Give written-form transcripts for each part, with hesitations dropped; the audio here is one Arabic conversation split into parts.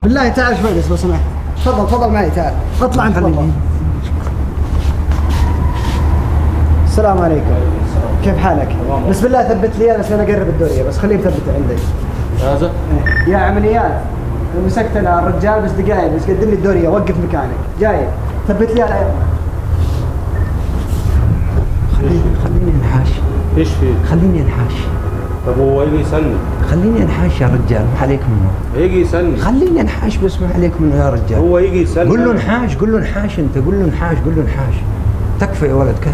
بالله تعال شوي بس لو سمحت. تفضل معي تعال. اطلع انت تفضل. السلام عليكم. كيف حالك؟ بس بالله ثبت لي بس انا اقرب الدوريه بس خليه مثبت عندك. هذا؟ يا عمليات مسكت انا الرجال بس دقايق بس قدم لي الدوريه وقف مكانك جاي ثبت لي على خليني انحاش. ايش في؟ خليني انحاش. طب هو يجي يسلم. خليني انحاش يا رجال ما عليك منه. يجي يسلم. خليني انحاش بس ما عليك منه يا رجال. هو يجي يسلم. قول له انحاش قول له انحاش انت قول له انحاش قول له انحاش. تكفى يا ولد كيف؟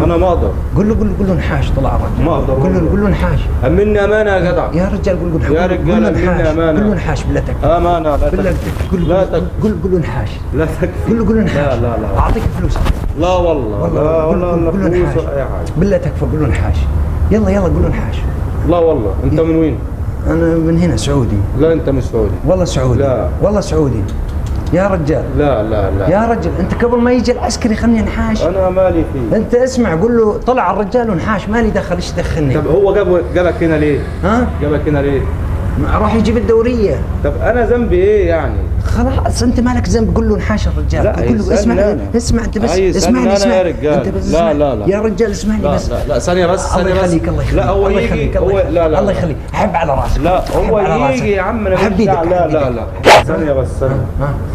انا ما اقدر. قول له انحاش طلع الرجال. ما اقدر. قول له انحاش. امني امانه يا جدع. يا رجال قول له يا رجال امني امانه. قول له انحاش بالله تكفى. امانه لا تكفى. لا تكفى. قول له انحاش. لا تكفى. قول له انحاش. لا اعطيك فلوس. لا والله لا ولا قول له انحاش. اي حاجه. بالله تكفى قول له انحاش. يلا قول له انحاش. لا والله انت من وين؟ انا من هنا سعودي. لا انت مش سعودي. والله سعودي. لا والله سعودي. يا رجال. لا يا رجل انت قبل ما يجي العسكري خلني انحاش. انا مالي فيه. انت اسمع قول له طلع الرجال وانحاش مالي دخل ايش دخلني. طب هو جابك هنا ليه؟ ها؟ جابك هنا ليه؟ راح يجيب الدوريه. طب انا ذنبي ايه يعني؟ خلاص انت مالك ذنب قول له انحاش الرجال. لا قول له اسمع انت بس اسمعني يا رجال. انت بس لا يا رجال اسمعني بس. لا ثانيه بس الله يخليك الله يخليك. لا هو يجي هو لا الله يخليك حب على راسك. لا هو يجي يا عم انا حب ايدك. لا ثانيه بس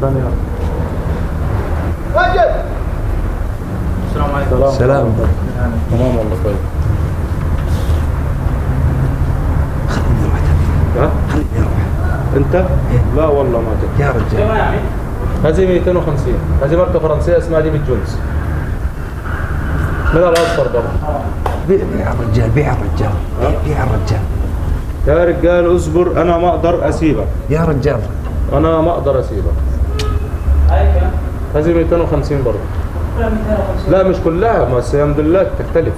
ثانيه رجل. السلام عليكم. سلام. تمام والله طيب. خليني اروح. خليني اروح. انت؟ لا والله ما تكفي. يا رجال. هذه 250 هذه ماركه فرنسيه اسمها ديفيد جونز. من الاصفر ده. بيع الرجال بيع الرجال بيع الرجال. يا رجال اصبر انا ما اقدر اسيبك. يا رجال انا ما اقدر اسيبك. هذه 250 برضه. لا مش كلها بس الحمد لله تختلف.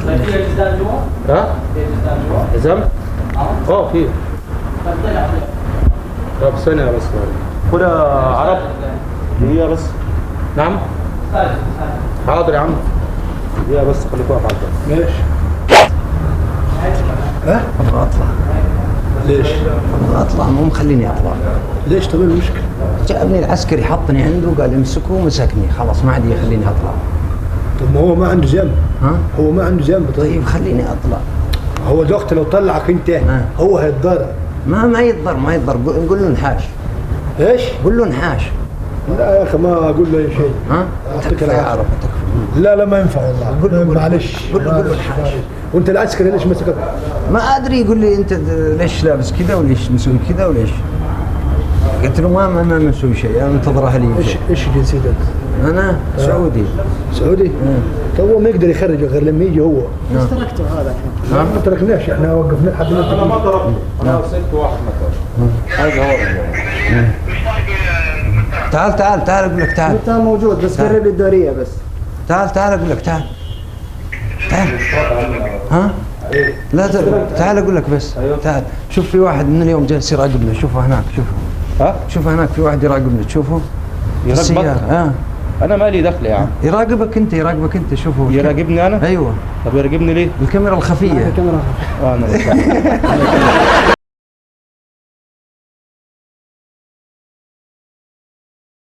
فيها جزدان جوا؟ ها؟ فيها جزدان جوا؟ حزام؟ فيه. طب ثانية بس خدها عرب. هي بس. نعم؟ حاضر يا عم. هي بس خليك واقف على الجنب. ماشي. ابغى اطلع. ليش؟ ابغى اطلع مو مخليني اطلع. ليش طيب المشكلة؟ جابني العسكري حطني عنده وقال امسكه ومسكني خلاص ما عاد يخليني اطلع. طب ما هو ما عنده ذنب. ها؟ هو ما عنده ذنب. طيب خليني اطلع. هو الوقت لو طلعك انت هو هيتضرر. ما يتضر قول له انحاش. ايش؟ قول له انحاش. لا يا اخي ما اقول له اي شيء. ها؟ اعطيك تكفى يا العافيه. عرب تكفى. لا ما ينفع والله. معلش. قول له انحاش. وانت العسكري ليش مسكك؟ ما ادري يقول لي انت ليش لابس كذا وليش مسوي كذا وليش؟ قلت له ما مسوي شيء انا منتظر اهلي. ايش جنسيتك؟ انا سعودي. سعودي؟ طب هو ما يقدر يخرجه غير لما يجي هو. بس تركته هذا الحين. ما تركناش احنا وقفنا لحد ما انا ما ضربته. انا ارسلت واحد مثلا. هذا هو الرجال. تعال اقول لك تعال. انت موجود بس قرب لي الدوريه بس. تعال اقول لك تعال. ها؟ لا تعال اقول لك بس. تعال شوف في واحد من اليوم جالس يراقبنا شوفه هناك شوفه. شوف هناك في واحد يراقبنا تشوفه؟ يراقبك؟ انا مالي دخل يا عم. يراقبك انت شوفه. يراقبني انا؟ ايوه. طب يراقبني ليه؟ الكاميرا الخفيه. الكاميرا. انا